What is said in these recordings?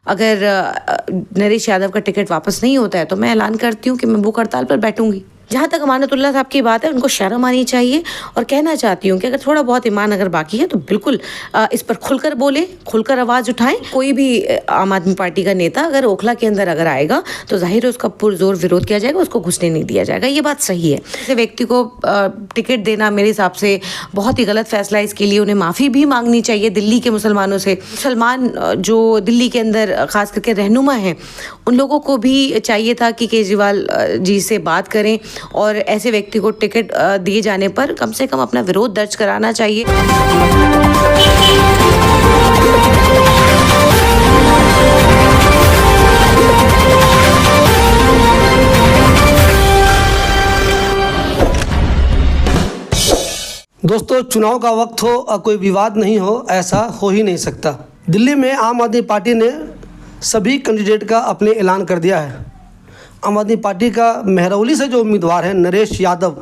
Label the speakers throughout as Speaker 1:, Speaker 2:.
Speaker 1: अगर नरेश यादव का टिकट वापस नहीं होता है तो मैं ऐलान करती हूँ कि मैं भूख हड़ताल पर बैठूंगी। जहाँ तक अमानतुल्लाह साहब की बात है, उनको शर्म आनी चाहिए और कहना चाहती हूँ कि अगर थोड़ा बहुत ईमान अगर बाकी है तो बिल्कुल इस पर खुलकर बोले, खुलकर आवाज़ उठाएं। कोई भी आम आदमी पार्टी का नेता अगर ओखला के अंदर अगर आएगा तो जाहिर है उसका पुरजोर विरोध किया जाएगा, उसको घुसने नहीं दिया जाएगा। ये बात सही है। ऐसे व्यक्ति को टिकट देना मेरे हिसाब से बहुत ही गलत फैसला है। इसके लिए उन्हें माफ़ी भी मांगनी चाहिए दिल्ली के मुसलमानों से। मुसलमान जो दिल्ली के अंदर ख़ास करके रहनुमा हैं, उन लोगों को भी चाहिए था कि केजरीवाल जी से बात करें और ऐसे व्यक्ति को टिकट दिए जाने पर कम से कम अपना विरोध दर्ज कराना चाहिए।
Speaker 2: दोस्तों, चुनाव का वक्त हो और कोई विवाद नहीं हो, ऐसा हो ही नहीं सकता। दिल्ली में आम आदमी पार्टी ने सभी कैंडिडेट का अपने ऐलान कर दिया है। आम आदमी पार्टी का मेहरौली से जो उम्मीदवार है नरेश यादव,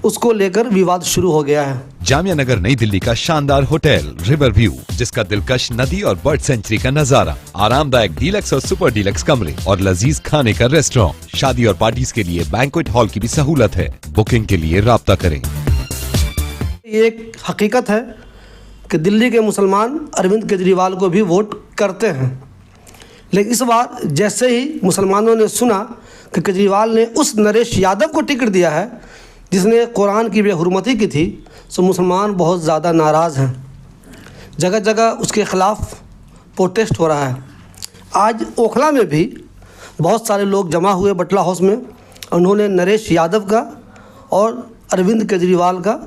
Speaker 2: उसको लेकर विवाद शुरू हो गया है।
Speaker 3: जामिया नगर नई दिल्ली का शानदार होटल रिवर व्यू, जिसका दिलकश नदी और बर्ड सेंचुरी का नजारा, आरामदायक डीलक्स और सुपर डीलक्स कमरे और लजीज खाने का रेस्टोरेंट। शादी और पार्टीज के लिए बैंक्वेट हॉल की भी सहूलत है। बुकिंग के लिए राब्ता करें।
Speaker 2: ये एक हकीकत है कि दिल्ली के मुसलमान अरविंद केजरीवाल को भी वोट करते हैं, लेकिन इस बार जैसे ही मुसलमानों ने सुना कि केजरीवाल ने उस नरेश यादव को टिकट दिया है जिसने कुरान की बेहुरमती की थी, तो मुसलमान बहुत ज़्यादा नाराज़ हैं। जगह जगह उसके ख़िलाफ़ प्रोटेस्ट हो रहा है। आज ओखला में भी बहुत सारे लोग जमा हुए बटला हाउस में। उन्होंने नरेश यादव का और अरविंद केजरीवाल का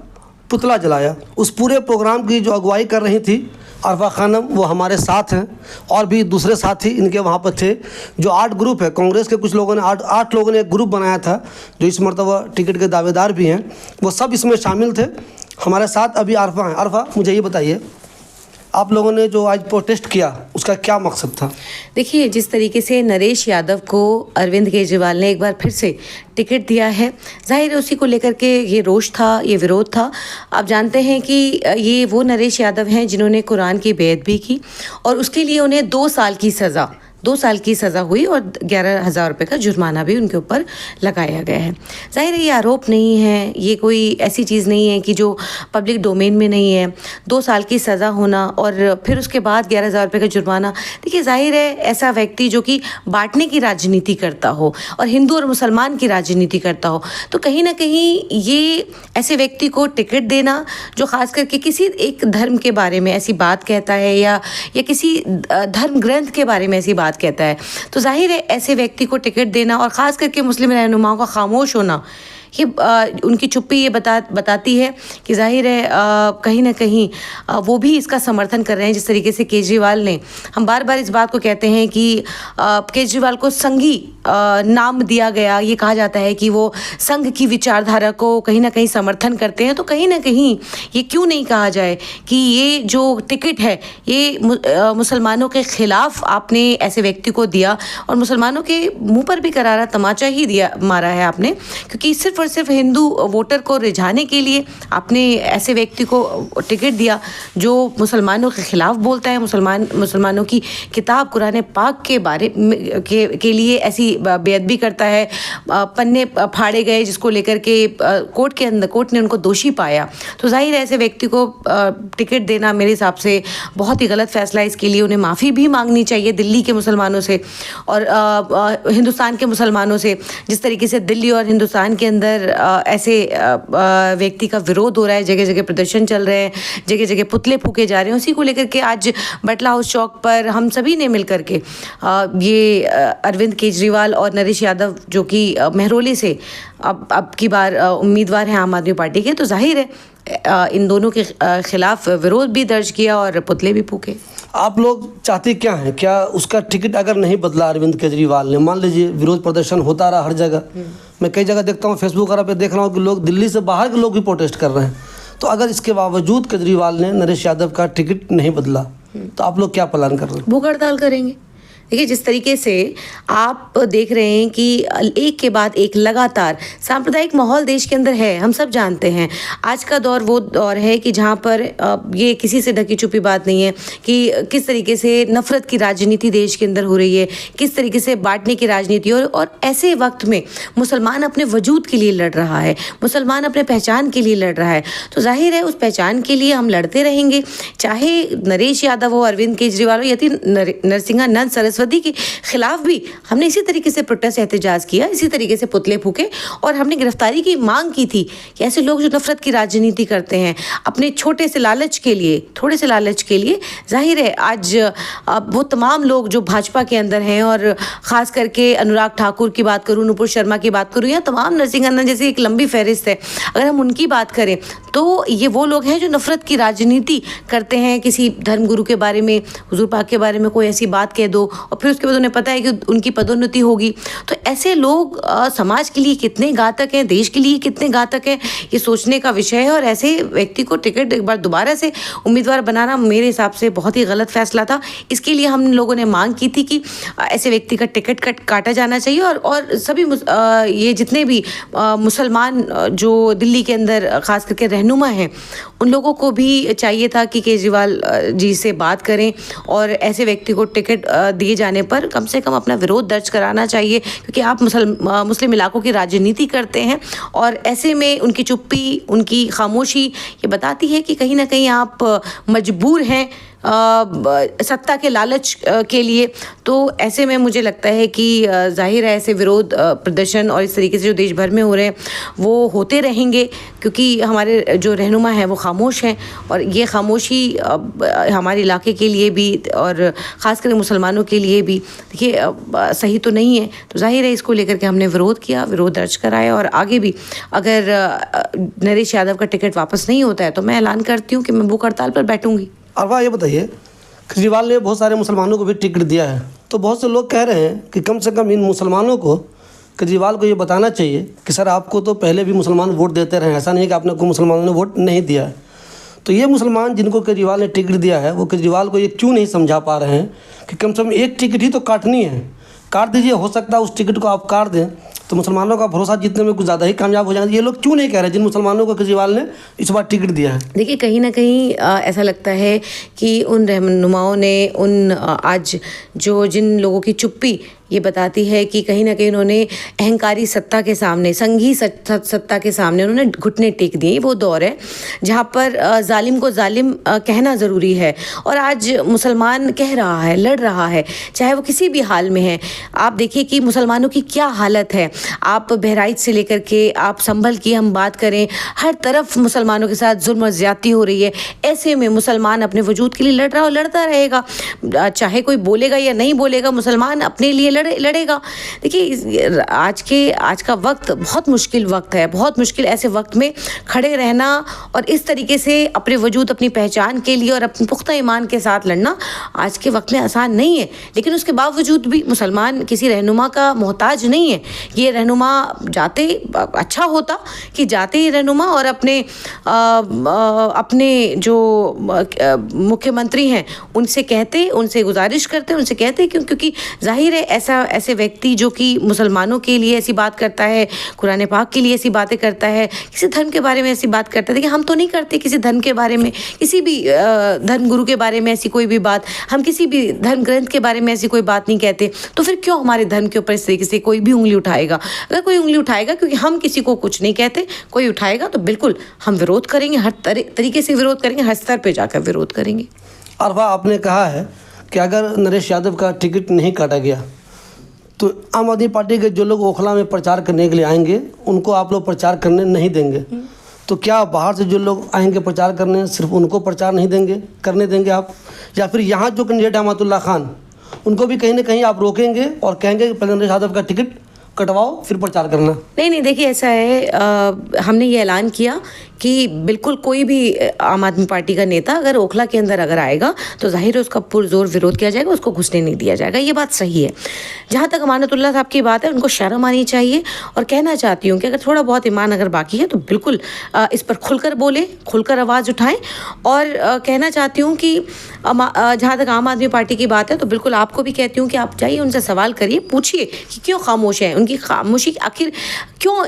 Speaker 2: पुतला जलाया। उस पूरे प्रोग्राम की जो अगुवाई कर रही थी अरफा खानम, वो हमारे साथ हैं और भी दूसरे साथी इनके वहाँ पर थे। जो 8 ग्रुप है, कांग्रेस के कुछ लोगों ने 8 लोगों ने एक ग्रुप बनाया था जो इस मरतबा टिकट के दावेदार भी हैं, वो सब इसमें शामिल थे। हमारे साथ अभी अरफा हैं। अरफा, मुझे ये बताइए, आप लोगों ने जो आज प्रोटेस्ट किया उसका क्या मकसद था?
Speaker 1: देखिए, जिस तरीके से नरेश यादव को अरविंद केजरीवाल ने एक बार फिर से टिकट दिया है, जाहिर है उसी को लेकर के ये रोष था, ये विरोध था। आप जानते हैं कि ये वो नरेश यादव हैं जिन्होंने कुरान की बेअदबी भी की और उसके लिए उन्हें 2 साल की सज़ा हुई और 11,000 रुपये का जुर्माना भी उनके ऊपर लगाया गया है। जाहिर है ये आरोप नहीं है, ये कोई ऐसी चीज़ नहीं है कि जो पब्लिक डोमेन में नहीं है। 2 साल की सज़ा होना और फिर उसके बाद 11,000 रुपये का जुर्माना। देखिए, जाहिर है ऐसा व्यक्ति जो कि बांटने की राजनीति करता हो और हिंदू और मुसलमान की राजनीति करता हो, तो कहीं ना कहीं ये ऐसे व्यक्ति को टिकट देना जो ख़ास करके किसी एक धर्म के बारे में ऐसी बात कहता है या किसी धर्म ग्रंथ के बारे में ऐसी बात कहता है, तो जाहिर है ऐसे व्यक्ति को टिकट देना और ख़ास करके मुस्लिम रहनुमाओं का खामोश होना, ये उनकी चुप्पी ये बताती है कि जाहिर है कहीं ना कहीं वो भी इसका समर्थन कर रहे हैं। जिस तरीके से केजरीवाल ने, हम बार बार इस बात को कहते हैं कि केजरीवाल को संघी नाम दिया गया, ये कहा जाता है कि वो संघ की विचारधारा को कहीं ना कहीं समर्थन करते हैं, तो कहीं ना कहीं ये क्यों नहीं कहा जाए कि ये जो टिकट है ये मुसलमानों के ख़िलाफ़ आपने ऐसे व्यक्ति को दिया और मुसलमानों के मुंह पर भी करारा तमाचा ही मारा है आपने, क्योंकि सिर्फ और सिर्फ हिंदू वोटर को रिझाने के लिए आपने ऐसे व्यक्ति को टिकट दिया जो मुसलमानों के ख़िलाफ़ बोलता है, मुसलमानों की किताब कुरान पाक के बारे के लिए ऐसी बेअदबी करता है। पन्ने फाड़े गए जिसको लेकर के कोर्ट ने उनको दोषी पाया, तो जाहिर है ऐसे व्यक्ति को टिकट देना मेरे हिसाब से बहुत ही गलत फैसला है। इसके लिए उन्हें माफ़ी भी मांगनी चाहिए दिल्ली के मुसलमानों से और हिंदुस्तान के मुसलमानों से। जिस तरीके से दिल्ली और हिंदुस्तान के अंदर ऐसे व्यक्ति का विरोध हो रहा है, जगह जगह प्रदर्शन चल रहे हैं, जगह जगह पुतले फूके जा रहे हैं, उसी को लेकर के आज बटला हाउस चौक पर हम सभी ने मिलकर के ये अरविंद केजरीवाल और नरेश यादव जो कि मेहरौली से अब की बार उम्मीदवार हैं आम आदमी पार्टी के, तो जाहिर है इन दोनों के खिलाफ विरोध भी दर्ज किया और पुतले भी फूके।
Speaker 2: आप लोग चाहते क्या हैं? क्या उसका टिकट अगर नहीं बदला अरविंद केजरीवाल ने, मान लीजिए विरोध प्रदर्शन होता रहा हर जगह, मैं कई जगह देखता हूँ, फेसबुक वगैरह पे देख रहा हूँ कि लोग दिल्ली से बाहर के लोग भी प्रोटेस्ट कर रहे हैं, तो अगर इसके बावजूद केजरीवाल ने नरेश यादव का टिकट नहीं बदला तो आप लोग क्या प्लान कर रहे हैं?
Speaker 1: भूख हड़ताल करेंगे। देखिए, जिस तरीके से आप देख रहे हैं कि एक के बाद एक लगातार सांप्रदायिक माहौल देश के अंदर है, हम सब जानते हैं। आज का दौर वो दौर है कि जहाँ पर ये किसी से ढकी छुपी बात नहीं है कि किस तरीके से नफरत की राजनीति देश के अंदर हो रही है, किस तरीके से बांटने की राजनीति और ऐसे वक्त में मुसलमान अपने वजूद के लिए लड़ रहा है, मुसलमान अपने पहचान के लिए लड़ रहा है। तो जाहिर है उस पहचान के लिए हम लड़ते रहेंगे, चाहे नरेश यादव हो, अरविंद केजरीवाल हो, यदि नरसिंहा नंद सरस्वती के खिलाफ भी हमने इसी तरीके से प्रोटेस्ट एहतजाज किया, इसी तरीके से पुतले फूके और हमने गिरफ्तारी की मांग की थी कि ऐसे लोग जो नफरत की राजनीति करते हैं अपने छोटे से लालच के लिए, थोड़े से लालच के लिए, जाहिर है आज वो तमाम लोग जो भाजपा के अंदर हैं और ख़ास करके अनुराग ठाकुर की बात करूँ, नुपुर शर्मा की बात करूँ या तमाम नरसिंहा नंद जैसी एक लंबी फहरिस्त है, अगर हम उनकी बात करें तो ये वो लोग हैं जो नफरत की राजनीति करते हैं। किसी धर्मगुरु के बारे में, हुजूर पाक के बारे में कोई ऐसी बात कह दो और फिर उसके बाद उन्हें पता है कि उनकी पदोन्नति होगी। तो ऐसे लोग समाज के लिए कितने घातक हैं, देश के लिए कितने घातक हैं, ये सोचने का विषय है। और ऐसे व्यक्ति को टिकट एक बार दोबारा से उम्मीदवार बनाना मेरे हिसाब से बहुत ही गलत फैसला था। इसके लिए हम लोगों ने मांग की थी कि ऐसे व्यक्ति का टिकट काटा जाना चाहिए और सभी ये जितने भी मुसलमान जो दिल्ली के अंदर खास करके रहनुमा हैं उन लोगों को भी चाहिए था कि केजरीवाल जी से बात करें और ऐसे व्यक्ति को टिकट दिए जाने पर कम से कम अपना विरोध दर्ज कराना चाहिए, क्योंकि आप मुस्लिम इलाकों की राजनीति करते हैं और ऐसे में उनकी चुप्पी, उनकी खामोशी ये बताती है कि कहीं ना कहीं आप मजबूर हैं सत्ता के लालच के लिए। तो ऐसे में मुझे लगता है कि जाहिर है ऐसे विरोध प्रदर्शन और इस तरीके से जो देश भर में हो रहे हैं वो होते रहेंगे, क्योंकि हमारे जो रहनुमा हैं वो खामोश हैं और ये खामोशी हमारे इलाके के लिए भी और ख़ास करके मुसलमानों के लिए भी देखिए सही तो नहीं है। तो जाहिर है इसको लेकर के हमने विरोध किया, विरोध दर्ज कराया और आगे भी अगर नरेश यादव का टिकट वापस नहीं होता है तो मैं ऐलान करती हूँ कि मैं भूख हड़ताल पर बैठूँगी।
Speaker 2: अरवा, ये बताइए, केजरीवाल ने बहुत सारे मुसलमानों को भी टिकट दिया है, तो बहुत से लोग कह रहे हैं कि कम से कम इन मुसलमानों को केजरीवाल को ये बताना चाहिए कि सर आपको तो पहले भी मुसलमान वोट देते रहे, ऐसा नहीं कि आपने को मुसलमानों ने वोट नहीं दिया है। तो ये मुसलमान जिनको केजरीवाल ने टिकट दिया है वो केजरीवाल को ये क्यों नहीं समझा पा रहे हैं कि कम से कम एक टिकट ही तो काटनी है, काट दीजिए, हो सकता है उस टिकट को आप काट दें तो मुसलमानों का भरोसा जीतने में कुछ ज़्यादा ही कामयाब हो जाएंगे। ये लोग क्यों नहीं कह रहे जिन मुसलमानों को केजरीवाल ने इस बार टिकट दिया है?
Speaker 1: देखिए, कहीं ना कहीं ऐसा लगता है कि उन रहनुमाओं ने आज जिन लोगों की चुप्पी ये बताती है कि कहीं ना कहीं उन्होंने अहंकारी सत्ता के सामने, संघी सत्ता के सामने उन्होंने घुटने टेक दिए। वो दौर है जहाँ पर जालिम को जालिम कहना ज़रूरी है और आज मुसलमान कह रहा है, लड़ रहा है, चाहे वो किसी भी हाल में है। आप देखिए कि मुसलमानों की क्या हालत है, आप बहराइच से लेकर के आप संभल की हम बात करें, हर तरफ मुसलमानों के साथ जुल्म और ज़्यादती हो रही है। ऐसे में मुसलमान अपने वजूद के लिए लड़ रहा और लड़ता रहेगा, चाहे कोई बोलेगा या नहीं बोलेगा, मुसलमान अपने लिए लड़ेगा। देखिए, आज का वक्त बहुत मुश्किल वक्त है, बहुत मुश्किल। ऐसे वक्त में खड़े रहना और इस तरीके से अपने वजूद, अपनी पहचान के लिए और अपने पुख्ता ईमान के साथ लड़ना आज के वक्त में आसान नहीं है। लेकिन उसके बावजूद भी मुसलमान किसी रहनुमा का मोहताज नहीं है। ये रहनुमा जाते, अच्छा होता कि जाते ही रहनुमा और अपने जो मुख्यमंत्री हैं उनसे कहते, उनसे गुजारिश करते, उनसे कहते क्योंकि जाहिर है ऐसे व्यक्ति जो कि मुसलमानों के लिए ऐसी बात करता है, कुरान पाक के लिए ऐसी बातें करता है, किसी धर्म के बारे में ऐसी बात करता है। देखिए, हम तो नहीं करते किसी धर्म के बारे में, किसी भी धर्म गुरु के बारे में ऐसी कोई भी बात, हम किसी भी धर्म ग्रंथ के बारे में ऐसी कोई बात नहीं कहते। तो फिर क्यों हमारे धर्म के ऊपर इस तरीके से कोई भी उंगली उठाएगा? अगर कोई उंगली उठाएगा, क्योंकि हम किसी को कुछ नहीं कहते, कोई उठाएगा तो बिल्कुल हम विरोध करेंगे, हर तरीके से विरोध करेंगे, हर स्तर पर जाकर विरोध करेंगे।
Speaker 2: अरवा, आपने कहा है कि अगर नरेश यादव का टिकट नहीं काटा गया तो आम आदमी पार्टी के जो लोग ओखला में प्रचार करने के लिए आएंगे उनको आप लोग प्रचार करने नहीं देंगे। तो क्या बाहर से जो लोग आएंगे प्रचार करने, सिर्फ उनको प्रचार नहीं करने देंगे आप, या फिर यहाँ जो कैंडिडेट अहमदुल्ला खान उनको भी कहीं ना कहीं आप रोकेंगे और कहेंगे कि पहले नरेश यादव का टिकट कटवाओ फिर प्रचार करना।
Speaker 1: नहीं नहीं, देखिए ऐसा है, हमने ये ऐलान किया कि बिल्कुल कोई भी आम आदमी पार्टी का नेता अगर ओखला के अंदर अगर आएगा तो जाहिर है उसका पुरजोर विरोध किया जाएगा, उसको घुसने नहीं दिया जाएगा। ये बात सही है। जहाँ तक अमानतुल्लाह साहब की बात है, उनको शर्म आनी चाहिए। और कहना चाहती हूँ कि अगर थोड़ा बहुत ईमान अगर बाकी है तो बिल्कुल इस पर खुलकर बोले, खुलकर आवाज़ उठाएं। और कहना चाहती हूँ कि जहाँ तक आम आदमी पार्टी की बात है तो बिल्कुल आपको भी कहती हूँ कि आप जाइए, उनसे सवाल करिए, पूछिए कि क्यों खामोश हैं, उनकी खामोशी आखिर क्यों,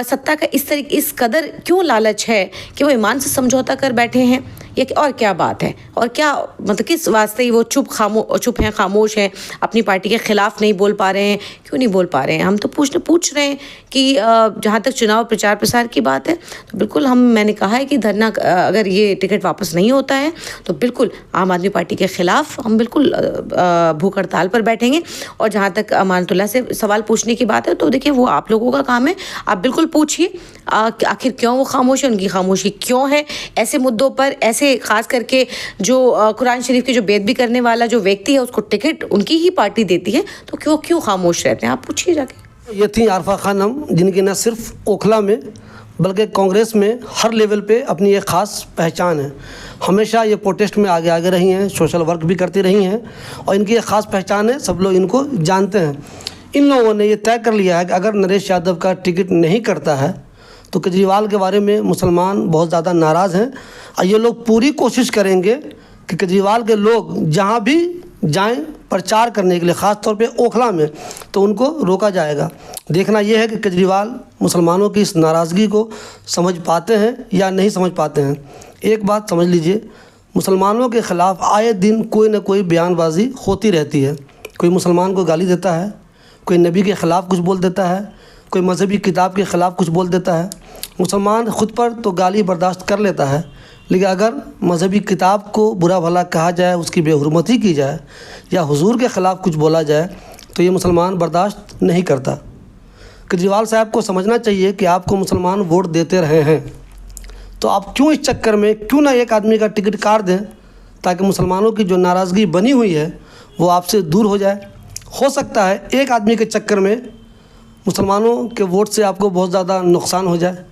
Speaker 1: सत्ता का इस कदर क्यों लालच है कि वो ईमान से समझौता कर बैठे हैं, ये और क्या बात है, और क्या मतलब किस वास्ते वो चुप हैं, खामोश हैं, अपनी पार्टी के खिलाफ नहीं बोल पा रहे हैं, क्यों नहीं बोल पा रहे हैं। हम तो पूछ रहे हैं कि जहाँ तक चुनाव प्रचार प्रसार की बात है तो बिल्कुल मैंने कहा है कि धरना, अगर ये टिकट वापस नहीं होता है तो बिल्कुल आम आदमी पार्टी के खिलाफ हम बिल्कुल भूख हड़ताल पर बैठेंगे। और जहाँ तक अमानतुल्लाह से सवाल पूछने की बात है तो देखिए वो आप लोगों का काम है, आप बिल्कुल पूछिए आखिर क्यों वो खामोश है, उनकी खामोशी क्यों है ऐसे मुद्दों पर। ऐसे खास करके जो कुरान शरीफ के जो बेदबी करने वाला जो व्यक्ति है उसको टिकट उनकी ही पार्टी देती है तो क्यों खामोश रहते हैं, आप पूछिए जाके।
Speaker 2: ये थी आरफा खानम, जिनकी न सिर्फ ओखला में बल्कि कांग्रेस में हर लेवल पे अपनी एक ख़ास पहचान है। हमेशा ये प्रोटेस्ट में आगे रही हैं, सोशल वर्क भी करती रही हैं और इनकी एक ख़ास पहचान है, सब लोग इनको जानते हैं। इन लोगों ने ये तय कर लिया है कि अगर नरेश यादव का टिकट नहीं करता है तो केजरीवाल के बारे में मुसलमान बहुत ज़्यादा नाराज़ हैं और ये लोग पूरी कोशिश करेंगे कि केजरीवाल के लोग जहाँ भी जाएं प्रचार करने के लिए, ख़ास तौर पे ओखला में, तो उनको रोका जाएगा। देखना यह है कि केजरीवाल मुसलमानों की इस नाराज़गी को समझ पाते हैं या नहीं समझ पाते हैं। एक बात समझ लीजिए, मुसलमानों के ख़िलाफ़ आए दिन कोई ना कोई बयानबाजी होती रहती है। कोई मुसलमान को गाली देता है, कोई नबी के ख़िलाफ़ कुछ बोल देता है, कोई मजहबी किताब के ख़िलाफ़ कुछ बोल देता है। मुसलमान ख़ुद पर तो गाली बर्दाश्त कर लेता है, लेकिन अगर मजहबी किताब को बुरा भला कहा जाए, उसकी बेहुरमती की जाए या हुजूर के ख़िलाफ़ कुछ बोला जाए तो ये मुसलमान बर्दाश्त नहीं करता। केजरीवाल साहब को समझना चाहिए कि आपको मुसलमान वोट देते रहे हैं, तो आप क्यों इस चक्कर में क्यों ना एक आदमी का टिकट काट दें ताकि मुसलमानों की जो नाराज़गी बनी हुई है वो आपसे दूर हो जाए। हो सकता है एक आदमी के चक्कर में मुसलमानों के वोट से आपको बहुत ज़्यादा नुकसान हो जाए।